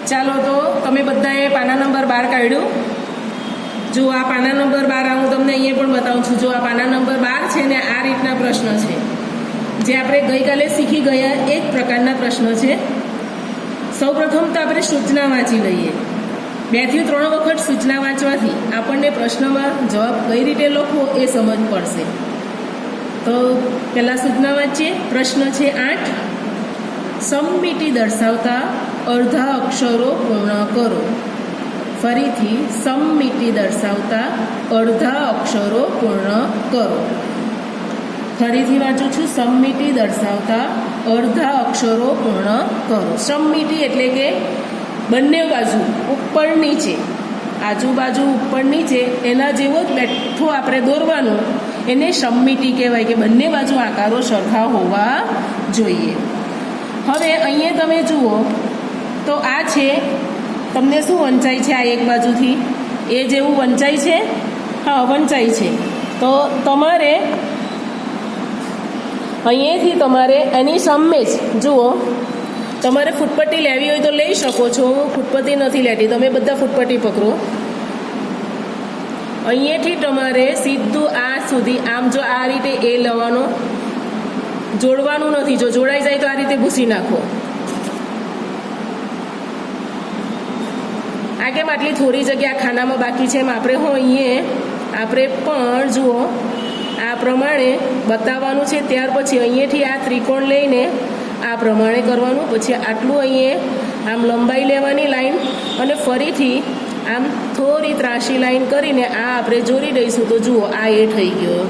ચાલો તો તમે બધાએ પાના નંબર 12 કાઢ્યું। જો આ પાના નંબર 12 હું તમને અહીંયા પણ બતાવું છું। જો આ પાના નંબર 12 છે ને આ રીતના પ્રશ્ન છે જે આપણે ગઈકાલે શીખી ગયા એક પ્રકારના પ્રશ્ન છે। સૌપ્રથમ તો આપણે સૂચના વાંચી લઈએ। 2 થી 3 વખત સૂચના વાંચવાથી આપણને પ્રશ્નમાં જવાબ કઈ રીતે લખવો એ સમજ પડશે। તો પહેલાં સૂચના વાંચીએ। પ્રશ્ન છે 8, સમમિતિ દર્શાવતા અડધા અક્ષરો પૂર્ણ કરો। ફરીથી સમમિતિ દર્શાવતા અડધા અક્ષરો પૂર્ણ કરો। ફરીથી વાંચું છું, સમમિતિ દર્શાવતા અડધા અક્ષરો પૂર્ણ કરો। સમમિતિ એટલે કે બંને બાજુ ઉપર નીચે, આજુબાજુ ઉપર નીચે એના જેવો જ બેઠો આપણે દોરવાનું, એને સમમિતિ કહેવાય કે બંને બાજુ આકારો સરખા હોવા જોઈએ। હવે અહીંયા તમે જુઓ તો આ છે, તમને શું વંચાય છે? આ એક બાજુથી એ જેવું વંચાય છે, હા વંચાય છે। તો તમારે અહીંયાથી તમારે એની સામે જ જુઓ, તમારે ફૂટપટ્ટી લેવી હોય તો લઈ શકો છો। હું ફૂટપટ્ટી નથી લેતી, તમે બધા ફૂટપટ્ટી પકડો। અહીંયાથી તમારે સીધું આ સુધી આમ જો આ રીતે એ લેવાનો, જોડવાનું નથી। જો જોડાઈ જાય તો આ રીતે ભૂસી નાખો। આ કેમ આટલી થોડી જગ્યા ખાનામાં બાકી છે એમ આપણે અહીંયા આપણે પણ જુઓ આ પ્રમાણે બતાવવાનું છે। ત્યાર પછી અહીંયાથી આ ત્રિકોણ લઈને આ પ્રમાણે કરવાનું। પછી આટલું અહીંયા આમ લંબાઈ લેવાની લાઈન, અને ફરીથી આમ થોડી ત્રાસી લાઈન કરીને આ આપણે જોડી દઈશું। તો જુઓ આ એ થઈ ગયો।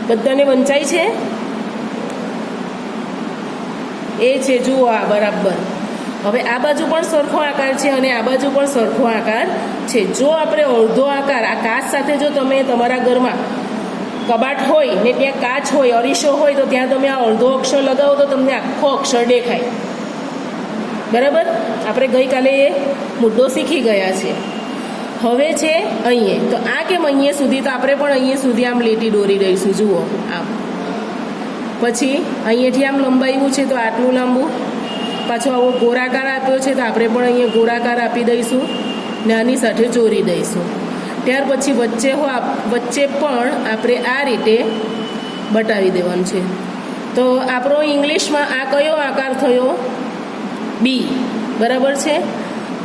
બધાને વંચાય છે? એ છે, જુઓ આ બરાબર। હવે આ બાજુ પણ સરખો આકાર છે અને આ બાજુ પણ સરખો આકાર છે। જો આપણે અડધો આકાર આ કાચ સાથે, જો તમે તમારા ઘરમાં કબાટ હોય ને ત્યાં કાચ હોય, અરીસો હોય, તો ત્યાં તમે આ અડધો અક્ષર લગાવો તો તમને આખો અક્ષર દેખાય, બરાબર? આપણે ગઈકાલે એ મુદ્દો શીખી ગયા છે। હવે છે અહીંયા, તો આ કેમ અહીંયા સુધી? તો આપણે પણ અહીંયા સુધી આમ લીટી દોરી દઈશું, જુઓ આમ। પછી અહીંયાથી આમ લંબાવ્યું છે તો આટલું લાંબુ, પાછો આવો ગોળાકાર આપ્યો છે તો આપણે પણ અહીંયા ગોળાકાર આપી દઈશું ને આની સાથે જોડી દઈશું। ત્યાર પછી વચ્ચે પણ આપણે આ રીતે બતાવી દેવાનું છે। તો આપણો ઇંગ્લિશમાં આ કયો આકાર થયો? બી, બરાબર છે?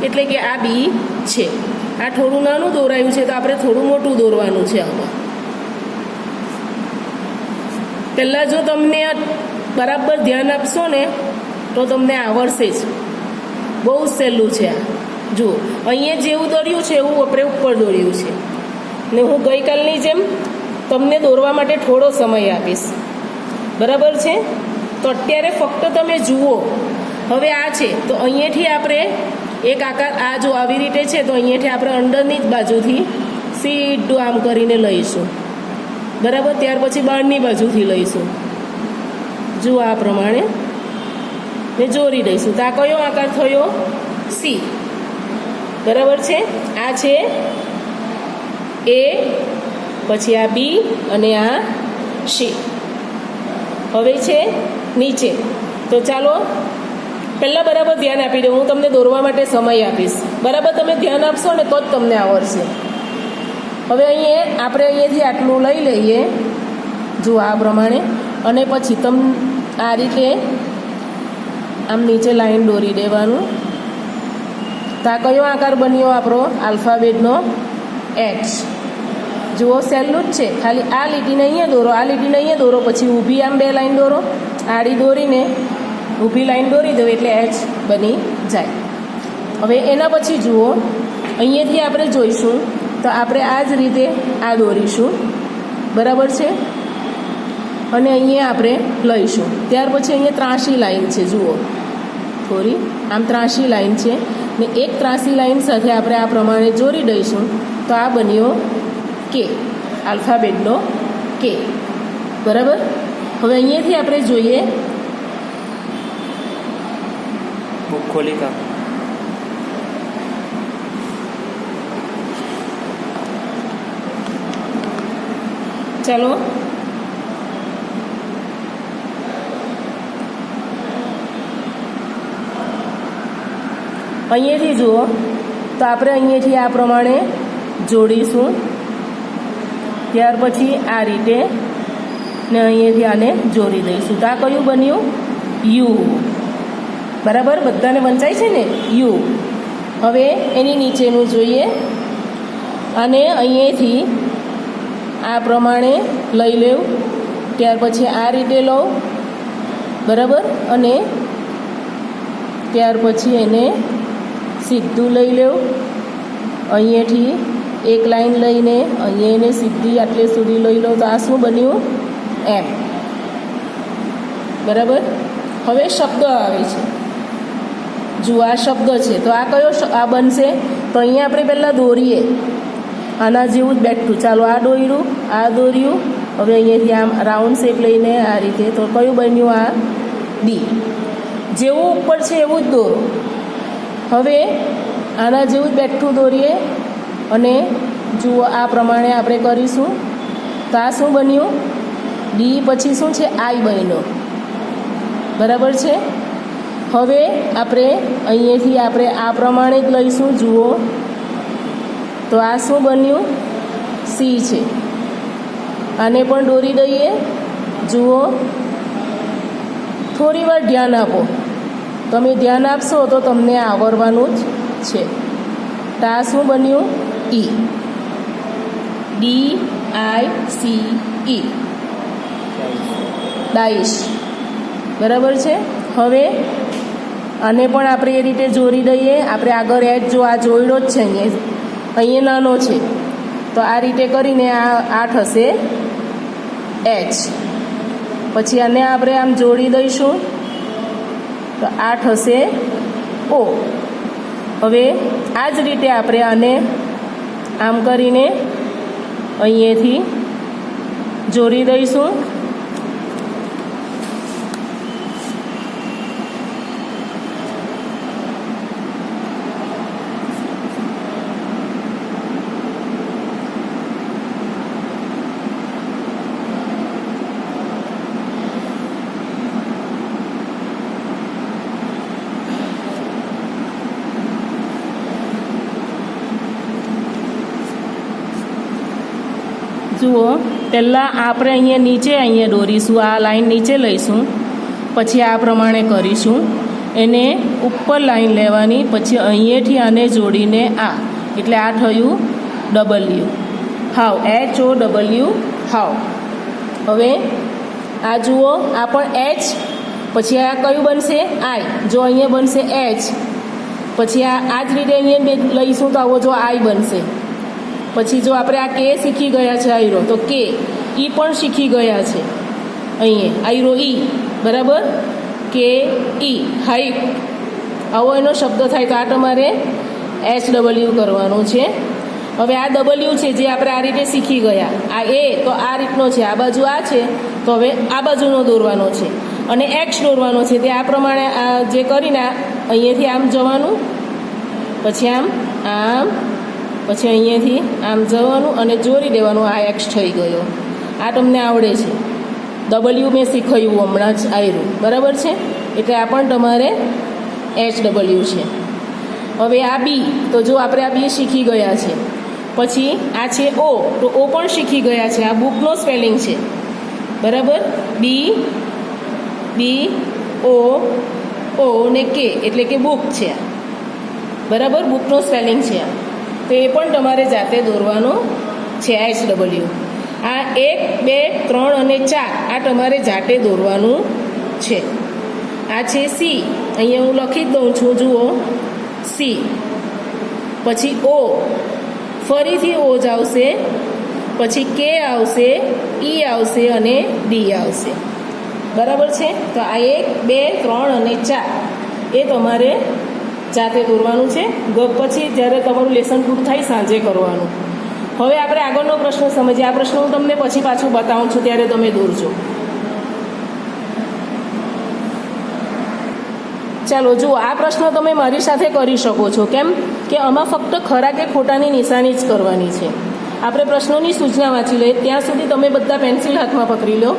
એટલે કે આ બી છે। આ થોડું નાનું દોરાયું છે તો આપણે થોડું મોટું દોરવાનું છે આમાં। પહેલાં જો તમને બરાબર ધ્યાન આપશો ને તો તમને આવડશે જ। બહુ સહેલું છે આ। જુઓ અહીંયા જેવું દોર્યું છે એવું આપણે ઉપર દોર્યું છે, ને હું ગઈકાલની જેમ તમને દોરવા માટે થોડો સમય આપીશ, બરાબર છે? તો અત્યારે ફક્ત તમે જુઓ। હવે આ છે તો અહીંયાથી આપણે એક આકાર આ જો આવી રીતે છે તો અહીંયાથી આપણે અંદરની જ બાજુથી સીધું આમ કરીને લઈશું, બરાબર? ત્યાર પછી બહારની બાજુથી લઈશું, જુઓ આ પ્રમાણે ને જોડી દઈશું। તો આ કયો આકાર થયો? સી, બરાબર છે? આ છે એ, પછી આ બી અને આ સી। હવે છે નીચે, તો ચાલો પહેલાં બરાબર ધ્યાન આપી દો, હું તમને દોરવા માટે સમય આપીશ, બરાબર? તમે ધ્યાન આપશો ને તો જ તમને આવડશે। હવે અહીંયા આપણે અહીંયાથી આટલું લઈ લઈએ, જુઓ આ પ્રમાણે, અને પછી આ રીતે આમ નીચે લાઈન દોરી દેવાનું। તો આ કયો આકાર બન્યો આપણો? આલ્ફાબેટનો એચ। જુઓ સહેલું જ છે, ખાલી આ લીટીને અહીંયા દોરો, આ લીટીને અહીંયા દોરો, પછી ઊભી આમ 2 લાઈન દોરો, આડી દોરીને ઊભી લાઈન દોરી દો એટલે એચ બની જાય। હવે એના પછી જુઓ અહીંયાથી આપણે જોઈશું તો આપણે આ જ રીતે આ દોરીશું, બરાબર છે? અને અહીંયા આપણે લઈશું। ત્યાર પછી અહીંયા ત્રાસી લાઈન છે, જુઓ થોડી આમ ત્રાસી લાઈન છે, ને એક ત્રાસી લાઈન સાથે આપણે આ પ્રમાણે જોડી દઈશું તો આ બન્યો કે, આલ્ફાબેટનો કે, બરાબર? હવે અહીંયાથી આપણે જોઈએ, બુક ખોલી કા, ચાલો અહીંયાથી જુઓ તો આપણે અહીંયાથી આ પ્રમાણે જોડીશું, ત્યાર પછી આ રીતે ને અહીંયાથી આને જોડી દઈશું. તો આ કયું બન્યું? યુ. બરાબર, બધાને વંચાય છે ને? યુ. હવે એની નીચેનું જોઈએ, અને અહીંયાથી આ પ્રમાણે લઈ લેવું, ત્યાર પછી આ રીતે લઉં, બરાબર, અને ત્યાર પછી એને સીધું લઈ લેવું. અહીંયાથી એક લાઈન લઈને અહીંયા એને સીધી આટલે સુધી લઈ લો, તો આ શું બન્યું? એમ. બરાબર. હવે શબ્દ આવે છે, જુઓ આ શબ્દ છે, તો આ કયો આ બનશે? તો અહીંયા આપણે પહેલાં દોરીએ, આના જેવું જ બેઠું. ચાલો આ દોર્યું, આ દોર્યું. હવે અહીંયાથી આમ રાઉન્ડ શેપ લઈને આ રીતે, તો કયું બન્યું? આ ડી. જેવું ઉપર છે એવું જ દોરો. હવે આના જેવું જ બેઠું દોરીએ, અને જુઓ આ પ્રમાણે આપણે કરીશું. તો આ શું બન્યું? ડી. પછી શું છે? આઈ બન્યો. બરાબર છે. હવે આપણે અહીંયાથી આપણે આ પ્રમાણે જ લઈશું. જુઓ તો આ શું બન્યું? સી છે. આને પણ દોરી દઈએ. જુઓ, થોડી વાર ધ્યાન આપો. તમે ધ્યાન આપશો તો તમને આવડવાનું જ છે. તો આ શું બન્યું? ઈ. DICE. ડાઈશ. બરાબર છે. હવે આને પણ આપણે એ રીતે જોડી દઈએ. આપણે આગળ એચ જો આ જોડ્યો જ છે, અહીંયા નાનો છે, તો આ રીતે કરીને આ થશે એચ. પછી આને આપણે આમ જોડી દઈશું, તો આ થશે ઓ. હવે આ જ રીતે આપણે આને આમ કરીને અહીંયાથી જોડી દઈશું. જુઓ, પહેલાં આપણે અહીંયા દોરીશું, આ લાઈન નીચે લઈશું, પછી આ પ્રમાણે કરીશું. એને ઉપર લાઈન લેવાની, પછી અહીંયાથી આને જોડીને આ, એટલે આ થયું ડબલ્યુ. હાવ, HOW, હાવ. હવે આ જુઓ, આ પણ એચ. પછી આ કયું બનશે? આઈ. જો અહીંયા બનશે એચ. પછી આ જ રીતે અહીંયા લઈશું, તો આવો જો આઈ બનશે. પછી જો આપણે આ કે શીખી ગયા છે આયરો, તો કે. ઈ પણ શીખી ગયા છે અહીંયા, આયરો ઈ. બરાબર. કે ઈ, હાઈટ. આવો એનો શબ્દ થાય, તો આ તમારે HW કરવાનું છે. હવે આ ડબલ્યુ છે જે આપણે આ રીતે શીખી ગયા. આ એ તો આ રીતનો છે, આ બાજુ આ છે, તો હવે આ બાજુનો દોરવાનો છે, અને એક્સ દોરવાનો છે. તે આ પ્રમાણે આ જે કરીને અહીંયાથી આમ જવાનું, પછી આમ આમ, પછી અહીંયાથી આમ જવાનું અને જોડી દેવાનું. આ એક્સ થઈ ગયો. આ તમને આવડે છે. ડબલ્યુ મેં શીખવ્યું હમણાં જ આવ્યું. બરાબર છે. એટલે આ પણ તમારે HW છે. હવે આ બી, તો જો આપણે આ બી શીખી ગયા છે. પછી આ છે ઓ, તો ઓ પણ શીખી ગયા છે. આ બુકનો સ્પેલિંગ છે. બરાબર. BO ઓ ને કે, એટલે કે બુક છે. બરાબર. બુકનો સ્પેલિંગ છે. તો એ પણ તમારે જાતે દોરવાનો છે. HW. આ 1, 2, 3 અને 4 આ તમારે જાતે દોરવાનું છે. આ છે સી. અહીંયા હું લખી જ દઉં છું. જુઓ, સી. પછી ઓ, ફરીથી ઓ જ આવશે, પછી કે આવશે, ઈ આવશે અને ડી આવશે. બરાબર છે. તો આ 1, 2, 3 અને 4 એ તમારે જાતે દોરવાનું છે. પછી જ્યારે તમારું લેસન પૂરું થાય સાંજે કરવાનું. હવે આપણે આગળનો પ્રશ્ન સમજીએ. આ પ્રશ્ન હું તમને પછી પાછું બતાવું છું, ત્યારે તમે દોરજો. ચાલો જુઓ, આ પ્રશ્ન તમે મારી સાથે કરી શકો છો. કેમ કે આમાં ફક્ત ખરા કે ખોટાની નિશાની જ કરવાની છે. આપણે પ્રશ્નોની સૂચના વાંચી લઈએ. ત્યાં સુધી તમે બધા પેન્સિલ હાથમાં પકડી લો.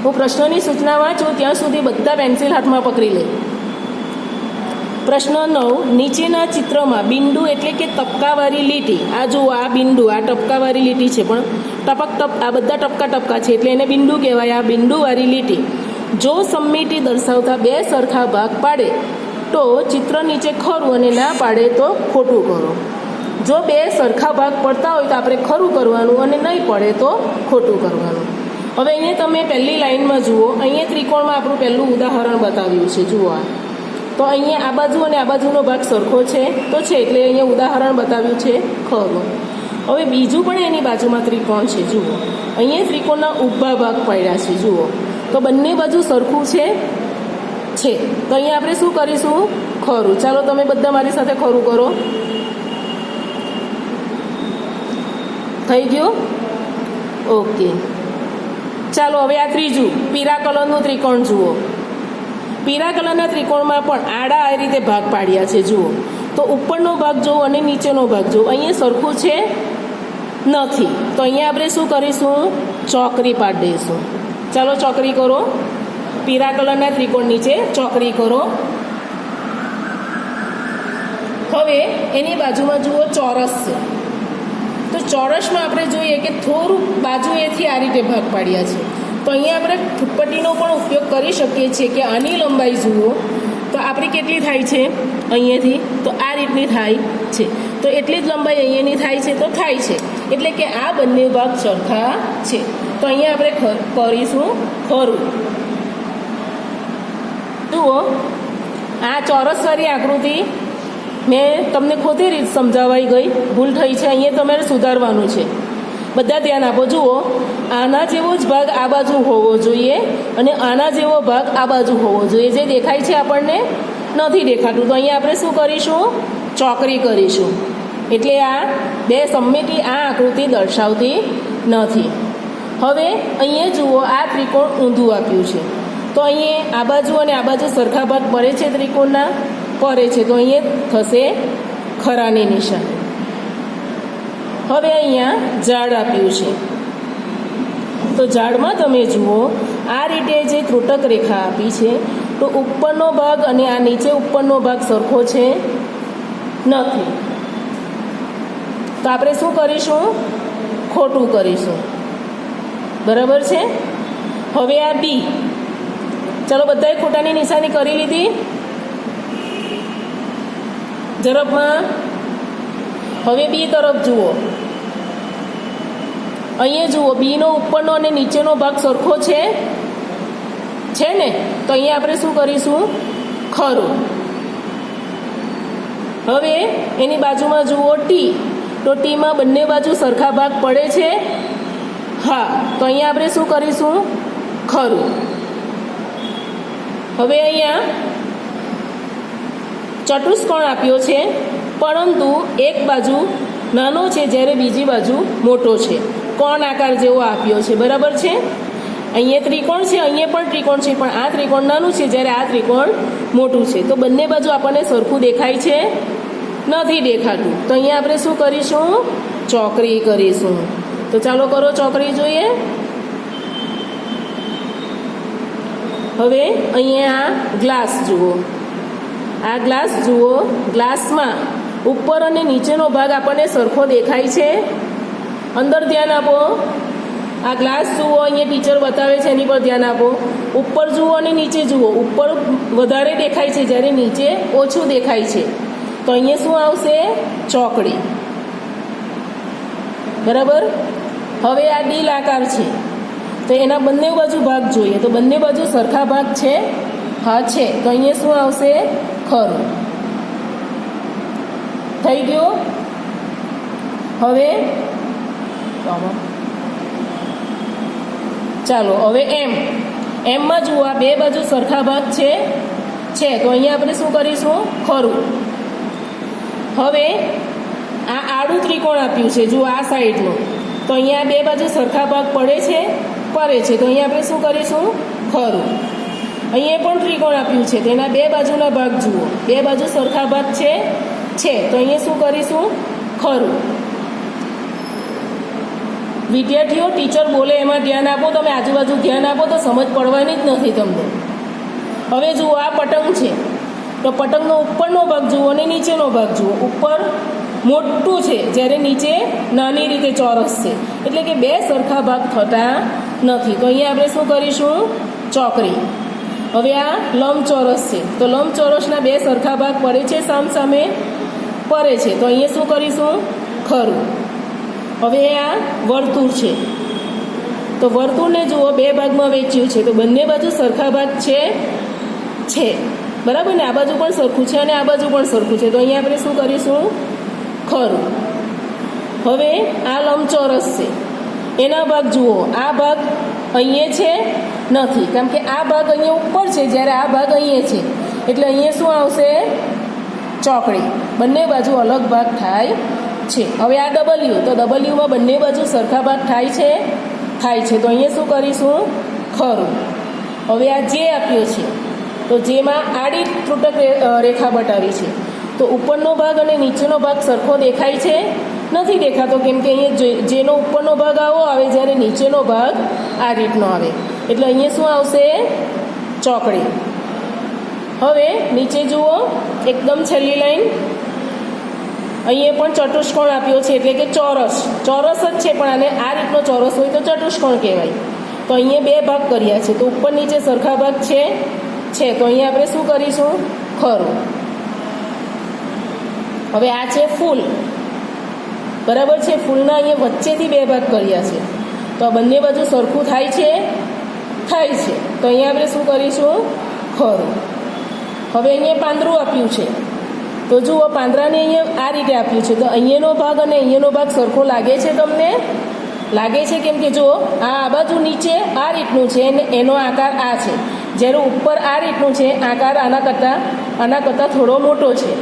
હું પ્રશ્નોની સૂચના વાંચું ત્યાં સુધી બધા પેન્સિલ હાથમાં પકડી લે. પ્રશ્ન 9, નીચેના ચિત્રમાં બિંદુ એટલે કે ટપકાવાળી લીટી, આ જુઓ આ બિંદુ, આ ટપકાવાળી લીટી છે, પણ ટપક ટપ આ બધા ટપકા ટપકા છે એટલે એને બિંદુ કહેવાય. આ બિંદુવાળી લીટી જો સમમિતિ દર્શાવતા બે સરખા ભાગ પાડે તો ચિત્ર નીચે ખરું અને ના પાડે તો ખોટું કરો. જો બે સરખા ભાગ પડતા હોય તો આપણે ખરું કરવાનું અને નહીં પડે તો ખોટું કરવાનું. હવે અહીંયા તમે પહેલી લાઈનમાં જુઓ, અહીંયા ત્રિકોણમાં આપણું પહેલું ઉદાહરણ બતાવ્યું છે. જુઓ આ તો અહીંયા આ બાજુ અને આ બાજુનો ભાગ સરખો છે તો છે એટલે અહીંયા ઉદાહરણ બતાવ્યું છે ખરું. હવે બીજું પણ એની બાજુમાં ત્રિકોણ છે. જુઓ અહીંયા ત્રિકોણના ઊભા ભાગ પાડ્યા છે. જુઓ તો બંને બાજુ સરખું છે તો અહીંયા આપણે શું કરીશું? ખરું. ચાલો તમે બધા મારી સાથે ખરું કરો. થઈ ગયું? ઓકે. ચાલો હવે આ ત્રીજું પીળા કલરનું ત્રિકોણ જુઓ. પીળા કલરના ત્રિકોણમાં પણ આડા આ રીતે ભાગ પાડ્યા છે. જુઓ તો ઉપરનો ભાગ જુઓ અને નીચેનો ભાગ જુઓ, અહીંયા સરખું છે નથી તો અહીંયા આપણે શું કરીશું? ચોકડી પાડી દઈશું. ચાલો ચોકડી કરો. પીળા કલરના ત્રિકોણ નીચે ચોકડી કરો. હવે એની બાજુમાં જુઓ ચોરસ છે. તો ચોરસમાં આપણે જોઈએ કે થોડુંક બાજુએથી આ રીતે ભાગ પાડ્યા છે. તો અહીંયા આપણે ફૂટપટ્ટીનો પણ ઉપયોગ કરી શકીએ છીએ કે આની લંબાઈ જુઓ તો આપણી કેટલી થાય છે અહીંયાથી, તો આ રીતની થાય છે. તો એટલી જ લંબાઈ અહીંયાની થાય છે તો થાય છે એટલે કે આ બંને ભાગ સરખા છે. તો અહીંયા આપણે કરીશું ખરું. જુઓ આ ચોરસવાળી આકૃતિ મેં તમને ખોટી રીત સમજાવાઈ ગઈ, ભૂલ થઈ છે, અહીંયા તમારે સુધારવાનું છે. બધા ધ્યાન આપો. જુઓ આના જેવો જ ભાગ આ બાજુ હોવો જોઈએ અને આના જેવો ભાગ આ બાજુ હોવો જોઈએ. જે દેખાય છે આપણને નથી દેખાતું તો અહીંયા આપણે શું કરીશું? ચોકડી કરીશું. એટલે આ બે સમમિતિ આ આકૃતિ દર્શાવતી નથી. હવે અહીંયા જુઓ આ ત્રિકોણ ઊંધું આપ્યું છે તો અહીંયા આ બાજુ અને આ બાજુ સરખા ભાગ પડે છે ત્રિકોણના, પડે છે તો અહીંયા થશે ખરાની નિશાની. હવે અહીંયા ઝાડ આપ્યું છે તો ઝાડમાં તમે જુઓ આ રીતે જે ત્રુટક રેખા આપી છે તો ઉપરનો ભાગ અને આ નીચે ઉપરનો ભાગ સરખો છે નથી તો આપણે શું કરીશું? ખોટું કરીશું. બરાબર છે. હવે આ બી, ચાલો બધાએ ખોટાની નિશાની કરી લીધી ઝડપમાં. હવે બી તરફ જુઓ. અહીંયા જુઓ બીનો ઉપરનો અને નીચેનો ભાગ સરખો છે ને તો અહીંયા આપણે શું કરીશું? ખરું. હવે એની બાજુમાં જુઓ ટી, તો ટીમાં બંને બાજુ સરખા ભાગ પડે છે હા, તો અહીંયા આપણે શું કરીશું? ખરું. હવે અહીંયા ચતુષ્કોણ આપ્યો છે પરંતુ એક બાજુ નાનો છે જ્યારે બીજી બાજુ મોટો છે. કોણ આકાર જેવો આપ્યો છે. બરાબર છે. અહીંયા ત્રિકોણ છે, અહીંયા પણ ત્રિકોણ છે પણ આ ત્રિકોણ નાનું છે જ્યારે આ ત્રિકોણ મોટું છે. તો બંને બાજુ આપણને સરખું દેખાય છે? નથી દેખાતું. તો અહીંયા આપણે શું કરીશું? ચોકડી કરીશું. તો ચાલો કરો ચોકડી જોઈએ. હવે અહીંયા આ ગ્લાસ જુઓ. આ ગ્લાસ જુઓ. ગ્લાસમાં ઉપર અને નીચેનો ભાગ આપણને સરખો દેખાય છે? અંદર ધ્યાન આપો. આ ગ્લાસ જુઓ, અહીંયા ટીચર બતાવે છે એની પર ધ્યાન આપો. ઉપર જુઓ અને નીચે જુઓ. ઉપર વધારે દેખાય છે જ્યારે નીચે ઓછું દેખાય છે. તો અહીંયા શું આવશે? ચોકડી. બરાબર. હવે આ દિલ આકાર છે તો એના બંને બાજુ ભાગ જોઈએ તો બંને બાજુ સરખા ભાગ છે? હા છે. તો અહીંયા શું આવશે? ખરું. થઈ ગયું. હવે ચાલો હવે એમમાં જુઓ આ બે બાજુ સરખા ભાગ છે તો અહીંયા આપણે શું કરીશું? ખરું. હવે આ આડું ત્રિકોણ આપ્યું છે જુઓ આ સાઈડનું, તો અહીંયા બે બાજુ સરખા ભાગ પડે છે તો અહીંયા આપણે શું કરીશું? ખરું. અહીંયા પણ ત્રિકોણ આપ્યું છે તો એના બે બાજુના ભાગ જુઓ, બે બાજુ સરખા ભાગ છે તો અહીંયા શું કરીશું? ખરું. વિદ્યાર્થીઓ ટીચર બોલે એમાં ધ્યાન આપો. તમે આજુબાજુ ધ્યાન આપો તો સમજ પડવાની જ નથી તમને. હવે જુઓ આ પતંગ છે તો પતંગનો ઉપરનો ભાગ જુઓ અને નીચેનો ભાગ જુઓ. ઉપર મોટું છે જ્યારે નીચે નાની રીતે ચોરસ છે, એટલે કે બે સરખા ભાગ થતા નથી. તો અહીંયા આપણે શું કરીશું? ચોકડી. હવે આ લંબચોરસ છે, તો લંબચોરસના બે સરખા ભાગ પડે છે, સામસામે પડે છે, તો અહીંયા શું કરીશું? ખરું. હવે આ વર્તુળ છે, તો વર્તુળને જુઓ બે ભાગમાં વહેંચ્યું છે, તો બંને બાજુ સરખા ભાગ છે બરાબર ને? આ બાજુ પણ સરખું છે અને આ બાજુ પણ સરખું છે, તો અહીંયા આપણે શું કરીશું? ખરું. હવે આ લંબચોરસ છે, એના ભાગ જુઓ. આ ભાગ અહીંયા છે નથી, કારણ કે આ ભાગ અહીંયા ઉપર છે જ્યારે આ ભાગ અહીંયા છે, એટલે અહીંયા શું આવશે? ચોકડી. બંને બાજુ અલગ ભાગ થાય છે. હવે આ ડબલ્યુ, તો ડબલ્યુમાં બંને બાજુ સરખા ભાગ થાય છે, તો અહીંયા શું કરીશું? ખરું. હવે આ જે આપ્યો છે, તો જેમાં આડી ત્રુટક રેખા બતાવી છે, તો ઉપરનો ભાગ અને નીચેનો ભાગ સરખો દેખાય છે? નથી દેખાતો, કેમ કે અહીંયા જેનો ઉપરનો ભાગ આવો આવે જ્યારે નીચેનો ભાગ આ રીતનો આવે, એટલે અહીંયા શું આવશે? ચોકડી. હવે નીચે જુઓ, એકદમ છેલ્લી લાઈન, અહીંયા પણ ચતુષ્કોણ આપ્યો છે, એટલે કે ચોરસ જ છે, પણ આને આ રીતનો ચોરસ હોય તો ચતુષ્કોણ કહેવાય. તો અહીંયા બે ભાગ કર્યા છે, તો ઉપર નીચે સરખા ભાગ છે, તો અહીંયા આપણે શું કરીશું? ખરું. હવે આ છે ફૂલ, બરાબર છે? ફૂલના અહીંયા વચ્ચેથી બે ભાગ કર્યા છે, તો આ બંને બાજુ સરખું થાય છે, તો અહીંયા આપણે શું કરીશું? ખરું. હવે અહીંયા પાંદડું આપ્યું છે, તો જુઓ પાંદડાને અહીંયા આ રીતે આપ્યું છે, તો અહીંયાનો ભાગ અને અહીંયાનો ભાગ સરખો લાગે છે? તમને લાગે છે, કેમ કે જુઓ આ બાજુ નીચે આ રીતનું છે અને એનો આકાર આ છે, જ્યારે ઉપર આ રીતનું છે, આકાર આના કરતાં થોડો મોટો છે,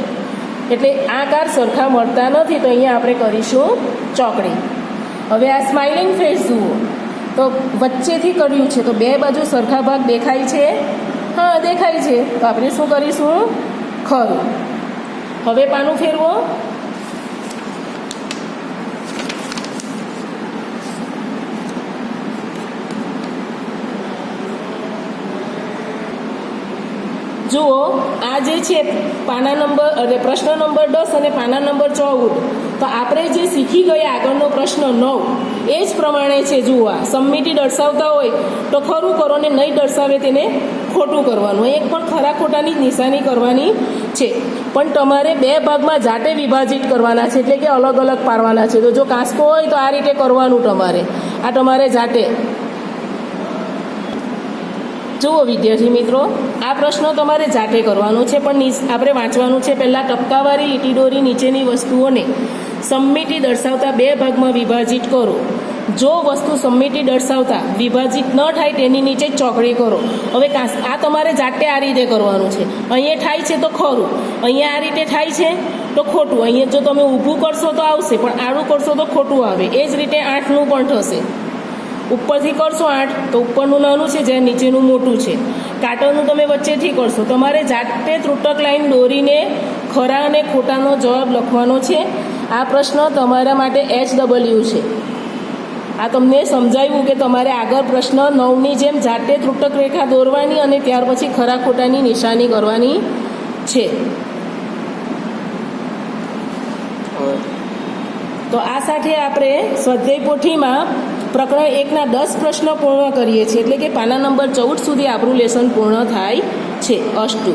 એટલે આકાર સરખા મળતા નથી, તો અહીંયા આપણે કરીશું ચોકડી. હવે આ સ્માઇલિંગ ફેસ જુઓ, તો વચ્ચેથી કર્યું છે, તો બે બાજુ સરખા ભાગ દેખાય છે? હા, દેખાય છે, તો આપણે શું કરીશું? ખરું. હવે પાનું ફેરવો. જુઓ આ જે છે પાના નંબર પ્રશ્ન નંબર 10 અને પાના નંબર 14, તો આપણે જે શીખી ગયા આગળનો પ્રશ્ન 9 એ જ પ્રમાણે છે. જુઓ આ સમમિતિ દર્શાવતા હોય તો ખરું કરો ને નહીં દર્શાવે તેને ખોટું કરવાનું. એક પણ ખરા ખોટાની નિશાની કરવાની છે, પણ તમારે બે ભાગમાં જાતે વિભાજિત કરવાના છે, એટલે કે અલગ અલગ પાડવાના છે. તો જો કાંસકો હોય તો આ રીતે કરવાનું તમારે જાતે. જુઓ વિદ્યાર્થી મિત્રો, આ પ્રશ્ન તમારે જાતે કરવાનો છે, પણ આપણે વાંચવાનું છે. પહેલાં ટપકાવાળી લીટી દોરી નીચેની વસ્તુઓને સમમિતિ દર્શાવતા બે ભાગમાં વિભાજિત કરો. જો વસ્તુ સમમિતિ દર્શાવતા વિભાજિત ન થાય તેની નીચે ચોકડી કરો. હવે આ તમારે જાતે આ રીતે કરવાનું છે. અહીંયા થાય છે તો ખરું, અહીંયા આ રીતે થાય છે તો ખોટું. અહીંયા જો તમે ઊભું કરશો તો આવશે, પણ આડું કરશો તો ખોટું આવે. એ જ રીતે 8નું પણ થશે. ઉપરથી કરશો 8 તો ઉપરનું નાનું છે જ્યારે નીચેનું મોટું છે. કાંટાનું તમે વચ્ચેથી કરશો. તમારે જાતે ત્રુટક લાઈન દોરીને ખરા અને ખોટાનો જવાબ લખવાનો છે. આ પ્રશ્ન તમારા માટે HW છે. આ તમને સમજાવ્યું કે તમારે આગળ પ્રશ્ન 9ની જેમ જાતે ત્રુટક રેખા દોરવાની અને ત્યાર પછી ખરા ખોટાની નિશાની કરવાની છે. તો આ સાથે આપણે સ્વાધ્યાય પોથીમાં પ્રકરણ 1ના 10 પ્રશ્નો પૂર્ણ કરીએ છીએ, એટલે કે પાના નંબર 14 સુધી આપણું લેસન પૂર્ણ થાય છે. અસ્તુ.